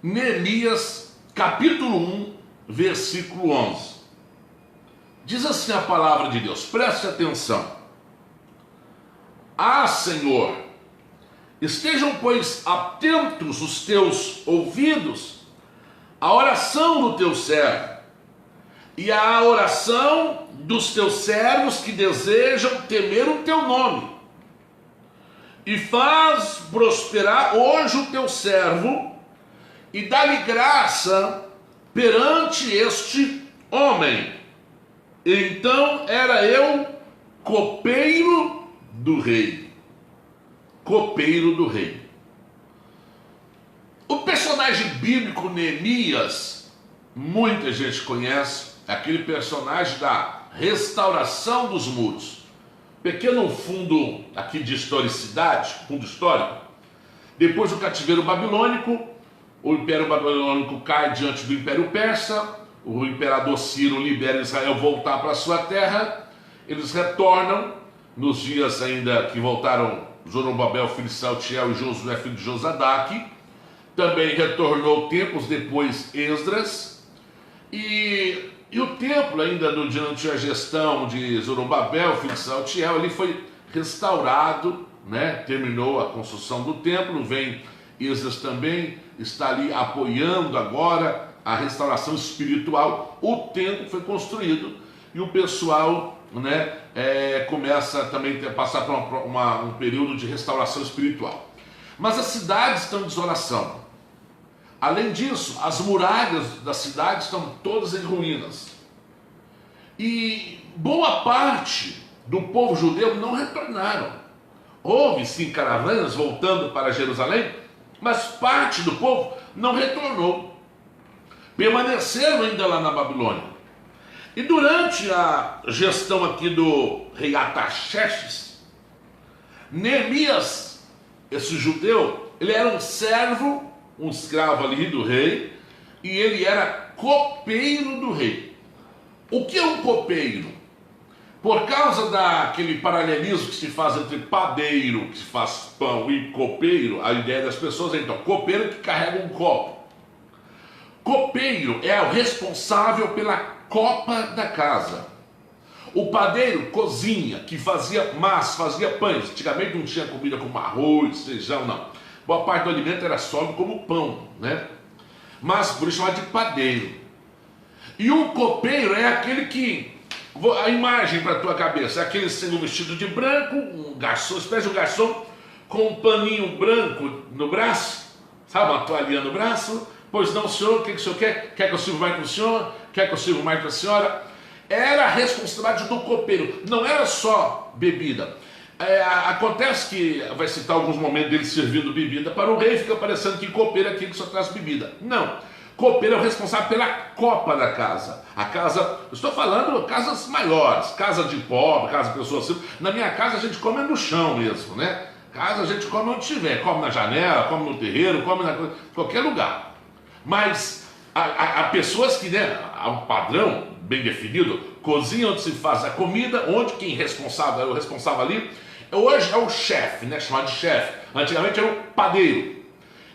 Neemias, capítulo 1, versículo 11. Diz assim a palavra de Deus, preste atenção. Ah, Senhor, estejam, pois, atentos os teus ouvidos à oração do teu servo e à oração dos teus servos que desejam temer o teu nome. E faz prosperar hoje o teu servo e dá-lhe graça perante este homem. Então era eu copeiro do rei. Copeiro do rei. O personagem bíblico Neemias, muita gente conhece, é aquele personagem da restauração dos muros. Pequeno fundo aqui de historicidade, fundo histórico. Depois do cativeiro babilônico, o Império Babilônico cai diante do Império Persa, o imperador Ciro libera Israel voltar para a sua terra, eles retornam, nos dias ainda que voltaram Zorobabel, filho de Saltiel, e Josué, filho de Josadaque, também retornou tempos depois Esdras, e o templo ainda durante a gestão de Zorobabel, filho de Saltiel, ele foi restaurado, né? Terminou a construção do templo, vem Esdras também, está ali apoiando agora a restauração espiritual. O templo foi construído e o pessoal, né, começa também a passar por um período de restauração espiritual. Mas as cidades estão em desolação. Além disso, as muralhas da cidade estão todas em ruínas. E boa parte do povo judeu não retornaram. Houve sim caravanas voltando para Jerusalém, mas parte do povo não retornou. Permaneceram ainda lá na Babilônia. E durante a gestão aqui do rei Artaxerxes, Neemias, esse judeu, ele era um servo, um escravo ali do rei, e ele era copeiro do rei. O que é um copeiro? Por causa daquele paralelismo que se faz entre padeiro, que faz pão, e copeiro, a ideia das pessoas é então, copeiro que carrega um copo. Copeiro é o responsável pela copa da casa. O padeiro cozinha, que fazia massa, fazia pães. Antigamente não tinha comida como arroz, feijão, não. Boa parte do alimento era sólido como pão, né? Mas por isso chamado de padeiro. E o copeiro é aquele que, a imagem para a tua cabeça, é aquele sendo vestido de branco, um garçom, espécie de um garçom com um paninho branco no braço, sabe, uma toalhinha no braço. Pois não, senhor, o que o senhor quer? Quer que eu sirva mais para o senhor? Quer que eu sirva mais para a senhora? Era a responsabilidade do copeiro, não era só bebida. Acontece que vai citar alguns momentos dele servindo bebida para o rei, fica parecendo que copeiro é aquele que só traz bebida. Não, copeiro é o responsável pela copa da casa. A casa, eu estou falando casas maiores, casa de pobre, casa de pessoas simples. Na minha casa a gente come no chão mesmo, né? Casa a gente come onde tiver, come na janela, come no terreiro, come em qualquer lugar. Mas há pessoas que, né, há um padrão bem definido, cozinha onde se faz a comida, onde quem responsável, é o responsável ali, hoje é o chefe, né, chamado de chefe. Antigamente era o padeiro.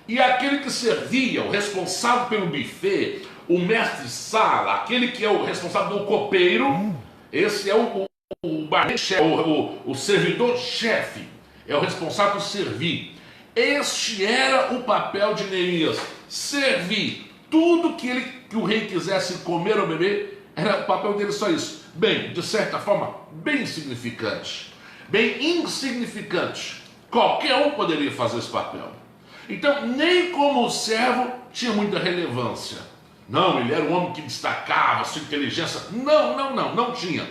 E aquele que servia, o responsável pelo buffet, o mestre de sala, aquele que é o responsável do copeiro, esse é o servidor-chefe, é o responsável por servir. Este era o papel de Neemias, servir. Tudo que o rei quisesse comer ou beber, era o papel dele só isso. Bem, de certa forma, bem insignificante. Bem insignificante. Qualquer um poderia fazer esse papel. Então, nem como servo tinha muita relevância. Não, ele era um homem que destacava sua inteligência. Não tinha.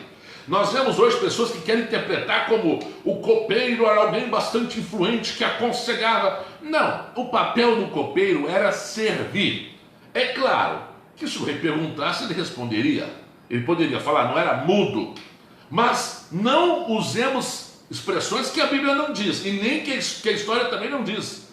Nós vemos hoje pessoas que querem interpretar como o copeiro era alguém bastante influente que aconselhava. Não, o papel do copeiro era servir. É claro que se o rei perguntasse, ele responderia. Ele poderia falar, não era mudo. Mas não usemos expressões que a Bíblia não diz, e nem que a história também não diz.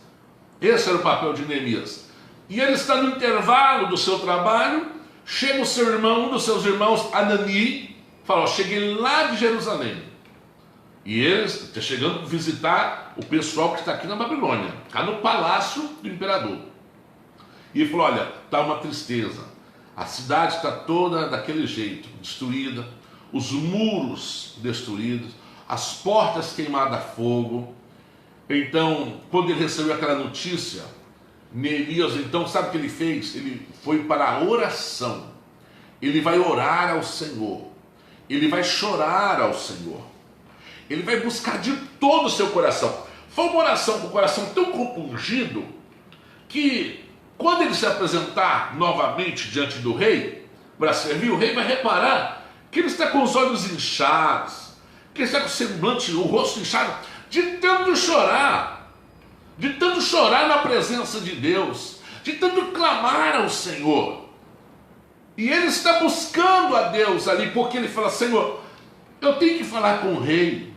Esse era o papel de Neemias. E ele está no intervalo do seu trabalho, chega o seu irmão, um dos seus irmãos, Anani, fala, cheguei lá de Jerusalém. E ele está chegando visitar o pessoal que está aqui na Babilônia, cá no palácio do imperador. E ele falou: olha, está uma tristeza, a cidade está toda daquele jeito, destruída, os muros destruídos, as portas queimadas a fogo. Então, quando ele recebeu aquela notícia, Neemias, então, sabe o que ele fez? Ele foi para a oração. Ele vai orar ao Senhor, ele vai chorar ao Senhor, ele vai buscar de todo o seu coração. Foi uma oração com o coração tão compungido que, quando ele se apresentar novamente diante do rei para servir, o rei vai reparar que ele está com os olhos inchados, que ele está com o semblante, o rosto inchado, de tanto chorar na presença de Deus, de tanto clamar ao Senhor. E ele está buscando a Deus ali, porque ele fala: Senhor, eu tenho que falar com o rei,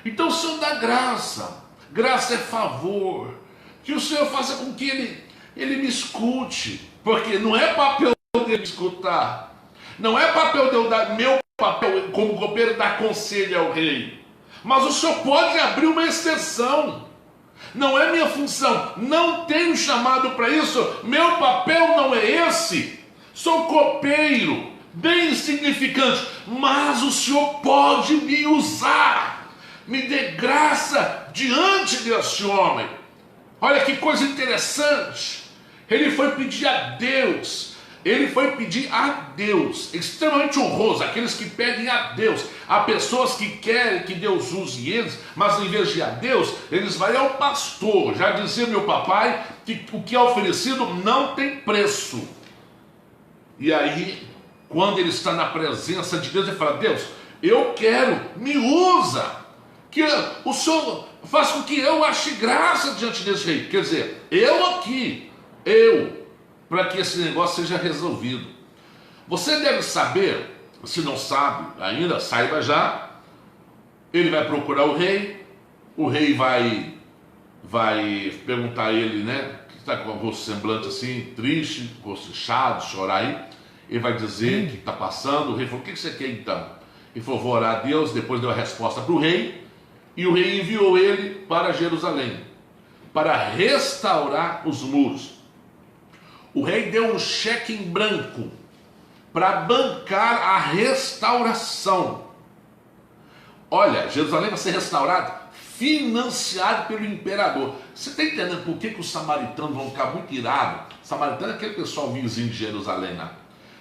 então o Senhor dá graça, graça é favor, que o Senhor faça com que ele me escute, porque não é papel dele escutar, não é papel de eu dar, meu papel como copeiro dar conselho ao rei, mas o Senhor pode abrir uma exceção. Não é minha função, não tenho chamado para isso, meu papel não é esse. Sou copeiro, bem insignificante, mas o Senhor pode me usar. Me dê graça diante deste homem. Olha que coisa interessante. Ele foi pedir a Deus. Extremamente honroso, aqueles que pedem a Deus. Há pessoas que querem que Deus use eles, mas em vez de a Deus, eles vão ao pastor. Já dizia meu papai que o que é oferecido não tem preço. E aí, quando ele está na presença de Deus, ele fala: Deus, eu quero, me usa, que o Senhor faça com que eu ache graça diante desse rei. Quer dizer, para que esse negócio seja resolvido. Você deve saber, se não sabe ainda, saiba já. Ele vai procurar o rei vai perguntar a ele, né, que está com o rosto semblante assim, triste, rosto inchado, chorar aí. Ele vai dizer o que está passando. O rei falou: o que você quer então? Ele falou: vou orar a Deus. Depois deu a resposta para o rei, e o rei enviou ele para Jerusalém, para restaurar os muros. O rei deu um cheque em branco para bancar a restauração. Olha, Jerusalém vai ser restaurado, financiado pelo imperador. Você está entendendo por que os samaritanos vão ficar muito irados? Samaritano é aquele pessoal vizinho de Jerusalém, né?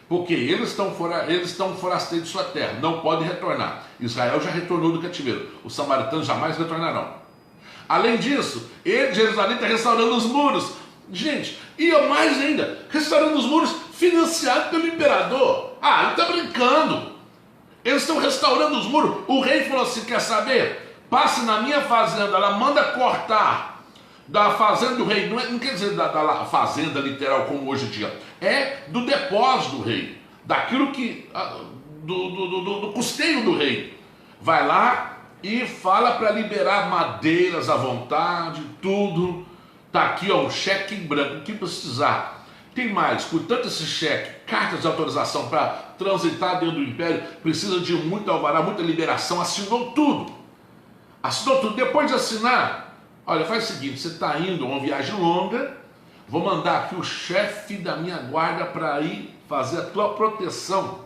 Porque eles estão forasteiros de sua terra, não podem retornar. Israel já retornou do cativeiro, os samaritanos jamais retornarão. Além disso, Jerusalém está restaurando os muros. Gente, e mais ainda, restaurando os muros financiado pelo imperador. Ah, ele está brincando. Eles estão restaurando os muros. O rei falou assim: quer saber? Passe na minha fazenda, ela manda cortar da fazenda do rei. Não quer dizer da fazenda literal como hoje em dia, é do depósito do rei, daquilo que do custeio do rei. Vai lá e fala para liberar madeiras à vontade, tudo. Está aqui, ó, um cheque em branco, o que precisar. Tem mais, portanto, esse cheque, cartas de autorização para transitar dentro do império, precisa de muito alvará, muita liberação. Assinou tudo. Depois de assinar, olha, faz o seguinte: você está indo a uma viagem longa, vou mandar aqui o chefe da minha guarda para ir fazer a tua proteção,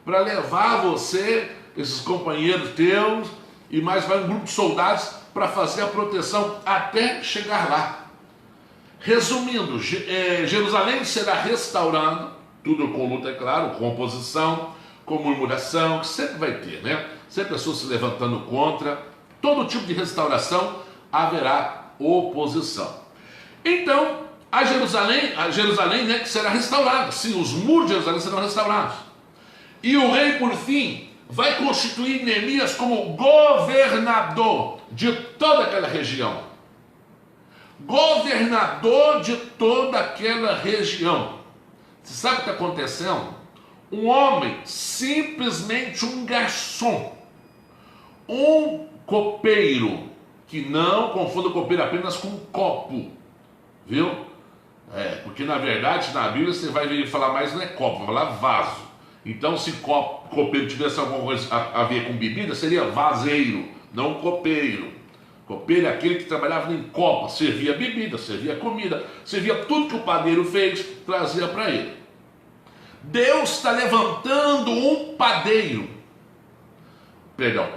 para levar você, esses companheiros teus, e mais vai um grupo de soldados para fazer a proteção até chegar lá. Resumindo, Jerusalém será restaurado, tudo com luta, é claro, com oposição, com murmuração, que sempre vai ter, né? Sempre pessoas se levantando contra, todo tipo de restauração haverá oposição. Então, a Jerusalém, né, que será restaurada, sim, os muros de Jerusalém serão restaurados. E o rei, por fim, vai constituir Neemias como governador de toda aquela região. Governador de toda aquela região. Você sabe o que está acontecendo? Um homem, simplesmente um garçom, um copeiro, que não confunda copeiro apenas com copo, viu? Porque na verdade na Bíblia você vai ver falar mais, não é copo, vai falar vaso. Então, se copeiro tivesse alguma coisa a ver com bebida, seria vaseiro, não copeiro. Copeiro é aquele que trabalhava em copa, servia bebida, servia comida, servia tudo que o padeiro fez, trazia para ele. Deus está levantando um padeiro,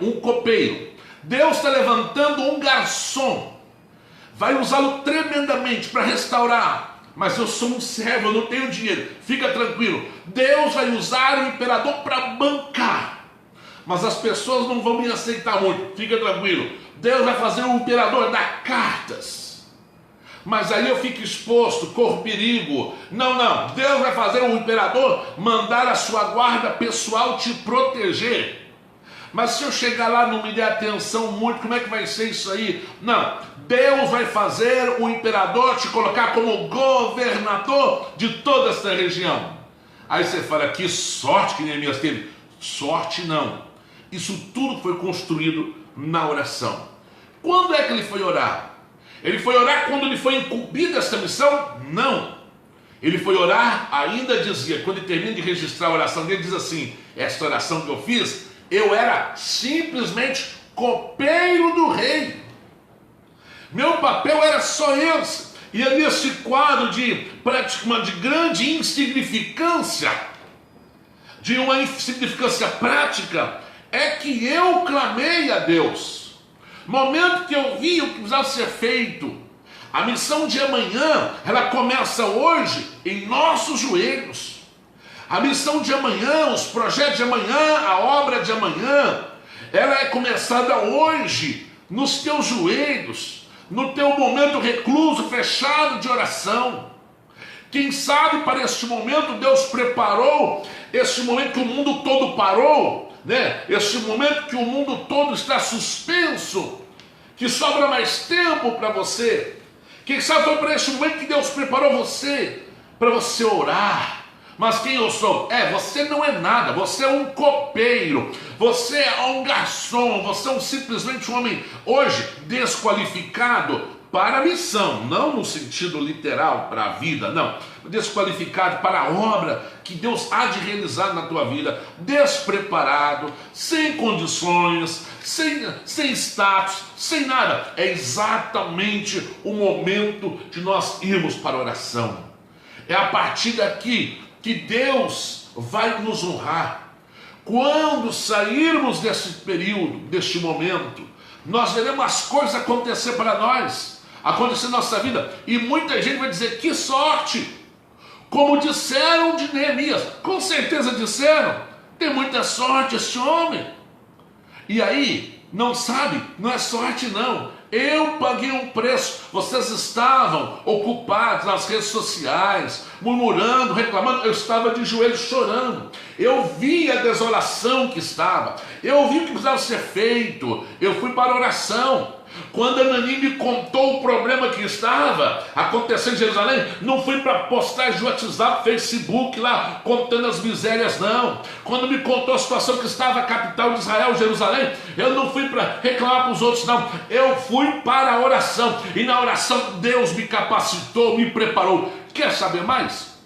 um copeiro. Deus está levantando um garçom, vai usá-lo tremendamente para restaurar. Mas eu sou um servo, eu não tenho dinheiro, fica tranquilo. Deus vai usar o imperador para bancar, mas as pessoas não vão me aceitar muito, fica tranquilo. Deus vai fazer o imperador dar cartas, mas aí eu fico exposto, corro perigo. Não, Deus vai fazer o imperador mandar a sua guarda pessoal te proteger. Mas se eu chegar lá e não me der atenção muito, como é que vai ser isso aí? Não, Deus vai fazer o imperador te colocar como governador de toda esta região. Aí você fala, que sorte que Neemias teve. Sorte não, isso tudo foi construído na oração. Quando é que ele foi orar? Ele foi orar quando ele foi incumbido dessa missão? Não. Ele foi orar, ainda dizia, quando ele termina de registrar a oração dele, diz assim, esta oração que eu fiz, eu era simplesmente copeiro do rei. Meu papel era só esse. E ali esse quadro de grande insignificância, de uma insignificância prática, é que eu clamei a Deus. Momento que eu vi o que precisava ser feito. A missão de amanhã, ela começa hoje em nossos joelhos. A missão de amanhã, os projetos de amanhã, a obra de amanhã, ela é começada hoje, nos teus joelhos, no teu momento recluso, fechado de oração. Quem sabe para este momento Deus preparou, este momento que o mundo todo parou, né? Este momento que o mundo todo está suspenso, que sobra mais tempo para você. Quem sabe foi para este momento que Deus preparou você, para você orar. Mas quem eu sou? Você não é nada, você é um copeiro, você é um garçom, você é simplesmente um homem hoje desqualificado para a missão, não no sentido literal para a vida, não, desqualificado para a obra que Deus há de realizar na tua vida, despreparado, sem condições, sem status, sem nada. É exatamente o momento de nós irmos para a oração. É a partir daqui que Deus vai nos honrar. Quando sairmos desse período, deste momento, nós veremos as coisas acontecer para nós, acontecer na nossa vida, e muita gente vai dizer, que sorte, como disseram de Neemias. Com certeza disseram, tem muita sorte esse homem. E aí, não sabe, não é sorte não. Eu paguei um preço. Vocês estavam ocupados nas redes sociais, murmurando, reclamando. Eu estava de joelhos chorando. Eu vi a desolação que estava. Eu vi o que precisava ser feito. Eu fui para a oração. Quando Anani me contou o problema que estava acontecendo em Jerusalém, não fui para postagem de WhatsApp, Facebook lá, contando as misérias, não. Quando me contou a situação que estava a capital de Israel, Jerusalém, eu não fui para reclamar para os outros, não. Eu fui para a oração, e na oração Deus me capacitou, me preparou. Quer saber mais?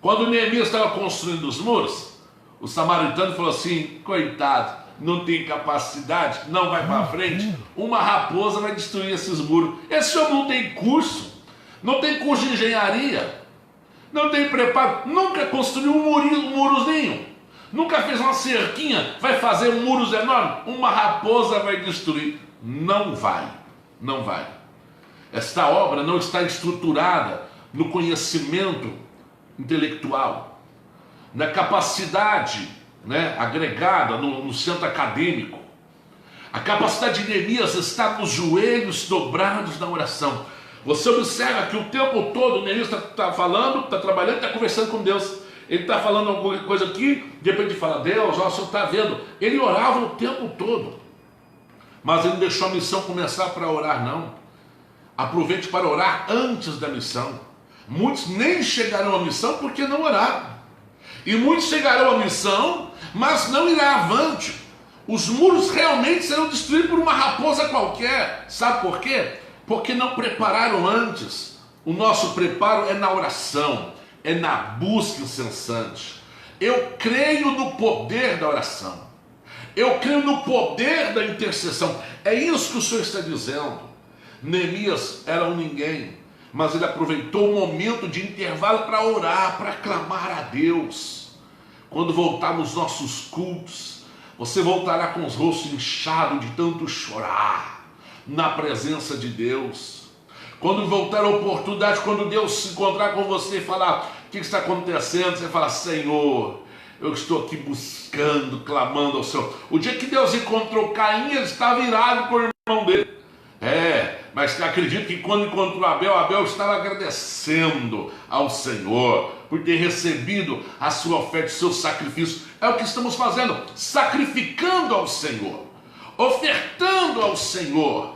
Quando Neemias estava construindo os muros, o samaritano falou assim, coitado, não tem capacidade, não vai para frente, uma raposa vai destruir esses muros. Esse homem não tem curso, não tem curso de engenharia, não tem preparo, nunca construiu um murozinho, nunca fez uma cerquinha, vai fazer muros enormes, uma raposa vai destruir. Não vai, não vai. Esta obra não está estruturada no conhecimento intelectual, na capacidade, né, agregada no centro acadêmico. A capacidade de Neemias está nos joelhos dobrados na oração. Você observa que o tempo todo Neemias está falando, está trabalhando, está conversando com Deus. Ele está falando alguma coisa aqui, de repente fala, Deus, ó, o Senhor está vendo. Ele orava o tempo todo, mas ele não deixou a missão começar para orar, não. Aproveite para orar antes da missão. Muitos nem chegarão à missão porque não oraram. E muitos chegarão à missão, mas não irá avante. Os muros realmente serão destruídos por uma raposa qualquer. Sabe por quê? Porque não prepararam antes. O nosso preparo é na oração, é na busca incessante. Eu creio no poder da oração. Eu creio no poder da intercessão. É isso que o Senhor está dizendo. Neemias era um ninguém, mas ele aproveitou o momento de intervalo para orar, para clamar a Deus. Quando voltar nos nossos cultos, você voltará com os rostos inchados de tanto chorar na presença de Deus. Quando voltar a oportunidade, quando Deus se encontrar com você e falar: o que está acontecendo? Você fala: Senhor, eu estou aqui buscando, clamando ao Senhor. O dia que Deus encontrou Caim, ele estava irado com o irmão dele. Mas acredito que quando encontrou Abel, Abel estava agradecendo ao Senhor por ter recebido a sua oferta, o seu sacrifício. É o que estamos fazendo, sacrificando ao Senhor, ofertando ao Senhor.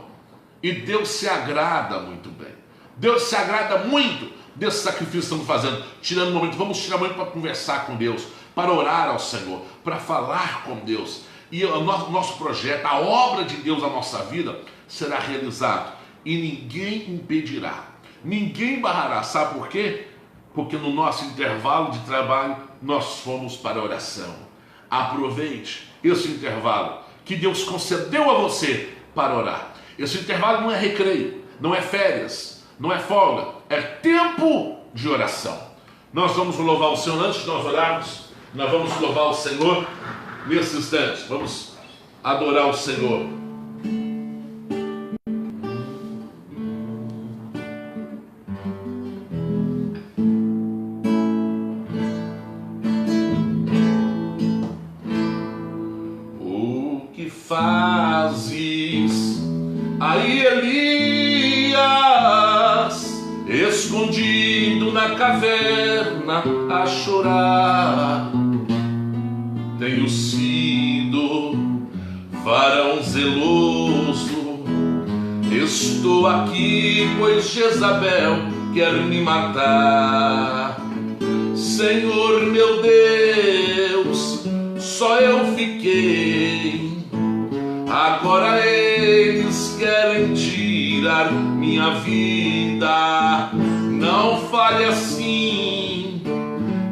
E Deus se agrada muito bem. Deus se agrada muito desse sacrifício que estamos fazendo. Tirando um momento, vamos tirar um momento para conversar com Deus, para orar ao Senhor, para falar com Deus. E o nosso projeto, a obra de Deus na nossa vida será realizado. E ninguém impedirá, ninguém barrará. Sabe por quê? Porque no nosso intervalo de trabalho nós fomos para a oração. Aproveite esse intervalo que Deus concedeu a você para orar. Esse intervalo não é recreio, não é férias, não é folga, é tempo de oração. Nós vamos louvar o Senhor antes de nós orarmos. Nós vamos louvar o Senhor nesse instante. Vamos adorar o Senhor. O que fazes aí, Elias, escondido na caverna a chorar? Tenho sido varão zeloso, estou aqui pois Jezabel quer me matar. Senhor meu Deus, só eu fiquei, agora eles querem tirar minha vida. Não fale assim,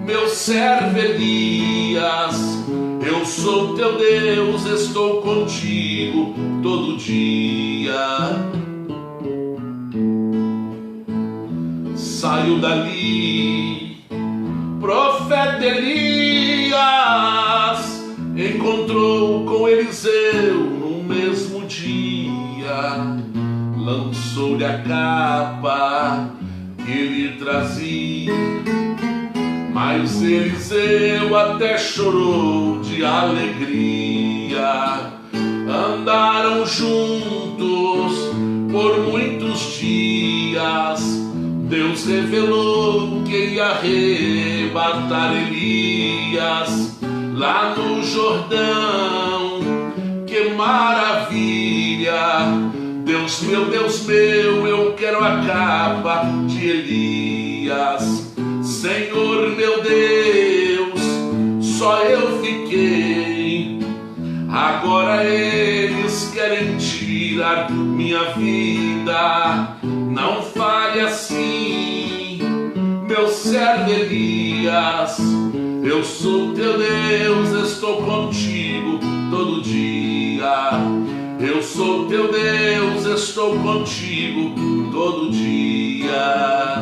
meu servo Elias, eu sou teu Deus, estou contigo todo dia. Saiu dali, profeta Elias encontrou com Eliseu no mesmo dia. Lançou-lhe a capa que ele trazia, mas Eliseu até chorou de alegria. Andaram juntos por muitos dias. Deus revelou que ia arrebatar Elias lá no Jordão. Que maravilha! Deus meu, eu quero a capa de Elias. Senhor meu Deus, só eu fiquei, agora eles querem tirar minha vida. Não fale assim, meu servo Elias, eu sou teu Deus, estou contigo todo dia. Eu sou teu Deus, estou contigo todo dia.